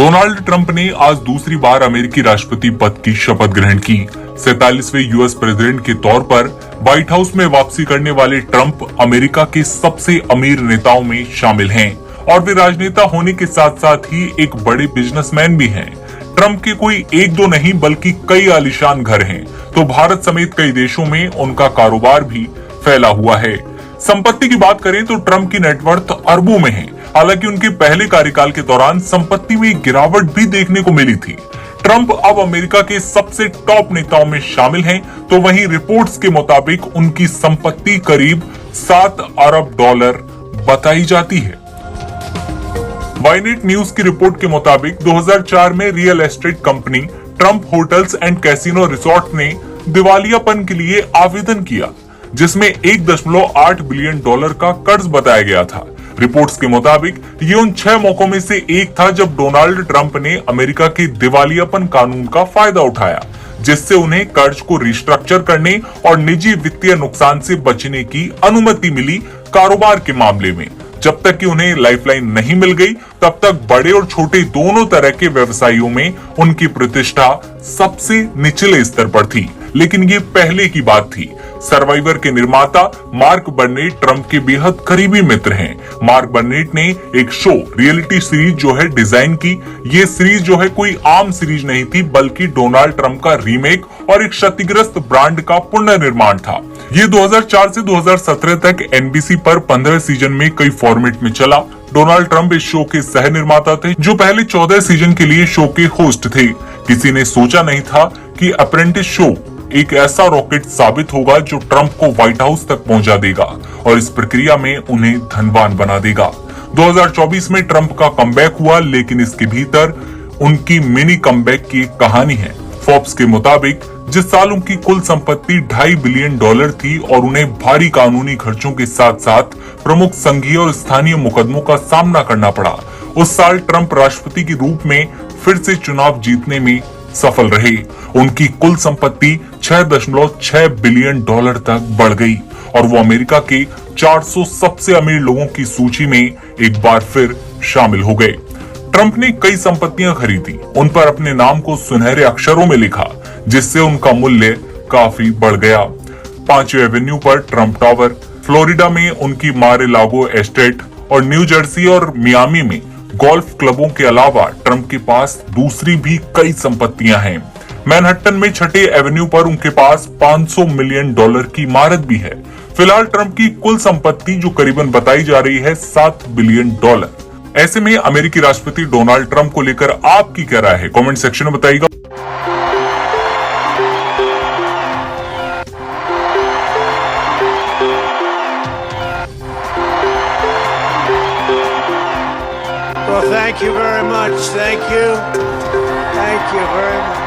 Donald Trump ने आज दूसरी बार अमेरिकी राष्ट्रपति पद की शपथ ग्रहण की। 47वें यूएस प्रेसिडेंट के तौर पर व्हाइट हाउस में वापसी करने वाले ट्रंप अमेरिका के सबसे अमीर नेताओं में शामिल हैं और वे राजनेता होने के साथ साथ ही एक बड़े बिजनेसमैन भी हैं। ट्रंप के कोई एक दो नहीं बल्कि कई आलीशान घर हैं, तो भारत समेत कई देशों में उनका कारोबार भी फैला हुआ है। संपत्ति की बात करें तो ट्रंप की नेटवर्थ अरबों में है। हालांकि उनके पहले कार्यकाल के दौरान संपत्ति में गिरावट भी देखने को मिली थी। ट्रंप अब अमेरिका के सबसे टॉप नेताओं में शामिल हैं, तो वहीं रिपोर्ट्स के मुताबिक उनकी संपत्ति करीब 7 अरब डॉलर बताई जाती है। वाइनेट न्यूज की रिपोर्ट के मुताबिक 2004 में real estate company Trump hotels and casino resort ने दिवालियापन के लिए आवेदन किया, जिसमें 1.8 बिलियन डॉलर का कर्ज बताया गया था। रिपोर्ट्स के मुताबिक ये उन 6 मौकों में से एक था जब डोनाल्ड ट्रंप ने अमेरिका के दिवालियापन कानून का फायदा उठाया, जिससे उन्हें कर्ज को रिस्ट्रक्चर करने और निजी वित्तीय नुकसान से बचने की अनुमति मिली कारोबार के मामले में। जब तक कि उन्हें लाइफलाइन नहीं मिल गई, तब तक बड़े और छोटे दोनों तरह के व्यवसायियों में उनकी प्रतिष्ठा सबसे निचले स्तर पर थी। लेकिन ये पहले की बात थी। सर्वाइवर के निर्माता मार्क बर्नेट ट्रंप के बेहद करीबी मित्र हैं। मार्क बर्नेट ने एक शो रियलिटी सीरीज जो है डिजाइन की। ये सीरीज जो है कोई आम सीरीज नहीं थी, बल्कि डोनाल्ड ट्रंप का रीमेक और एक क्षतिग्रस्त ब्रांड का पुनर्निर्माण था। ये 2004 से 2017 तक एनबीसी पर 15 सीजन में कई फॉर्मेट में चला। डोनाल्ड ट्रंप इस शो के सह निर्माता थे, जो पहले 14 सीजन के लिए शो के होस्ट थे। किसी ने सोचा नहीं था कि अप्रेंटिस शो एक ऐसा रॉकेट साबित होगा जो ट्रंप को व्हाइट हाउस तक पहुंचा देगा और इस प्रक्रिया में उन्हें धनवान बना देगा। 2024 में ट्रंप का कमबैक हुआ, लेकिन इसके भीतर उनकी मिनी कमबैक की एक कहानी है। फोर्ब्स के मुताबिक जिस साल उनकी कुल संपत्ति 2.5 बिलियन डॉलर थी और उन्हें भारी कानूनी खर्चों के साथ साथ प्रमुख संघीय और स्थानीय मुकदमों का सामना करना पड़ा, उस साल ट्रंप राष्ट्रपति के रूप में फिर से चुनाव जीतने में सफल रहे। उनकी कुल संपत्ति 6.6 बिलियन डॉलर तक बढ़ गई और वो अमेरिका के 400 सबसे अमीर लोगों की सूची में एक बार फिर शामिल हो गए। ट्रंप ने कई संपत्तियां खरीदी, उन पर अपने नाम को सुनहरे अक्षरों में लिखा, जिससे उनका मूल्य काफी बढ़ गया। 5वीं एवेन्यू पर ट्रंप टावर, फ्लोरिडा में उनकी मार-ए-लागो एस्टेट और न्यू जर्सी और मियामी में गोल्फ क्लबों के अलावा ट्रंप के पास दूसरी भी कई संपत्तियां हैं। मैनहट्टन में 6ठी एवेन्यू पर उनके पास 500 मिलियन डॉलर की इमारत भी है। फिलहाल ट्रंप की कुल संपत्ति जो करीबन बताई जा रही है 7 बिलियन डॉलर। ऐसे में अमेरिकी राष्ट्रपति डोनाल्ड ट्रंप को लेकर आपकी क्या राय है, कमेंट सेक्शन में बताइएगा। Well, thank you very much. Thank you. Thank you very much.